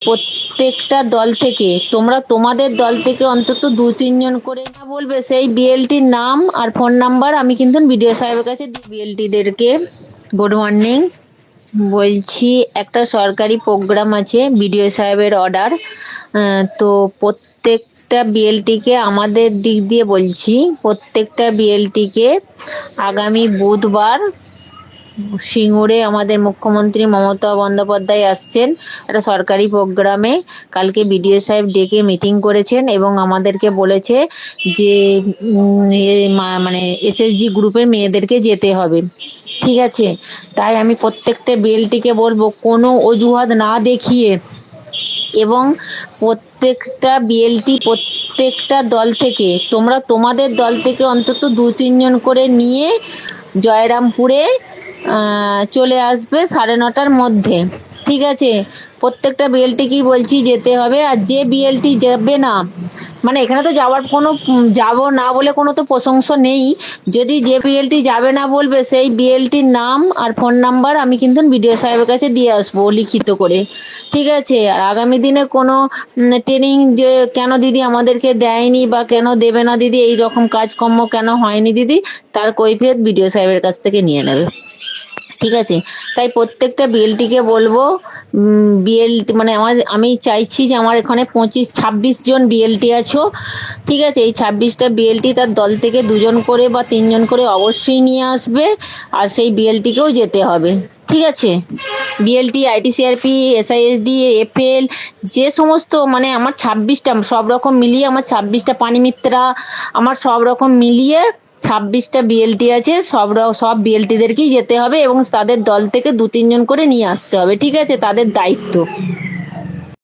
প্রত্যেকটা দল থেকে তোমরা তোমাদের দল থেকে অন্তত 2-3 জন করে না বলবে সেই বিএলটির নাম আর ফোন নাম্বার আমি কিন্তু বিডিও সাহেবের কাছে বিএলটিদেরকে গুড মর্নিং বলছি। একটা সরকারি প্রোগ্রাম আছে, বিডিও সাহেবের অর্ডার। তো প্রত্যেকটা বিএলটিকে আমাদের দিক দিয়ে বলছি, প্রত্যেকটা বিএলটিকে আগামী বুধবার সিঙ্গুরে আমাদের মুখ্যমন্ত্রী মমতা বন্দ্যোপাধ্যায় আসছেন একটা সরকারি প্রোগ্রামে। কালকে বিডিও সাহেব ডেকে মিটিং করেছেন এবং আমাদেরকে বলেছে যে মানে এসএসজি গ্রুপের মেয়েদেরকে যেতে হবে, ঠিক আছে? তাই আমি প্রত্যেকটা বিএলটিকে বলবো কোনো অজুহাত না দেখিয়ে এবং প্রত্যেকটা বিএলটি প্রত্যেকটা দল থেকে তোমরা তোমাদের দল থেকে অন্তত 2-3 জন করে নিয়ে জয়রামপুরে চলে আসবে 9:30টার মধ্যে, ঠিক আছে? প্রত্যেকটা বিএলটিকেই বলছি যেতে হবে। আর যে বিএলটি যাবে না, মানে এখানে তো যাওয়ার কোনো যাবো না বলে কোনো তো প্রশংসা নেই। যদি যে বিএলটি যাবে না বলবে সেই বিএলটির নাম আর ফোন নাম্বার আমি কিন্তু বিডিও সাহেবের কাছে দিয়ে আসবো লিখিত করে, ঠিক আছে? আর আগামী দিনে কোনো ট্রেনিং যে কেন দিদি আমাদেরকে দেয়নি বা কেন দেবে না দিদি, এই রকম কাজকর্ম কেন হয়নি দিদি, তার কৈফিয়ত বিডিও সাহেবের কাছ থেকে নিয়ে নেবে, ঠিক আছে? তাই প্রত্যেকটা বিএলটিকে বলবো বিএলটি মানে আমি চাইছি যে আমার এখানে 25-26 জন বিএলটি আছো, ঠিক আছে? এই 26টা বিএলটি তার দল থেকে 2 জন করে বা 3 জন করে অবশ্যই নিয়ে আসবে। আর সেই বিএলটিকেও যেতে হবে, ঠিক আছে? বিএলটি, আইটিসিআরপি, এসআইএসডি, এফএল, যে সমস্ত মানে আমার 26টা সব রকম মিলিয়ে আমার 26টা পানিমিত্রা, আমার সব রকম মিলিয়ে 26টা বিএলটি আছে। সব বিএলটিদেরকেই যেতে হবে এবং তাদের দল থেকে 2-3 জন করে নিয়ে আসতে হবে, ঠিক আছে? তাদের দায়িত্ব।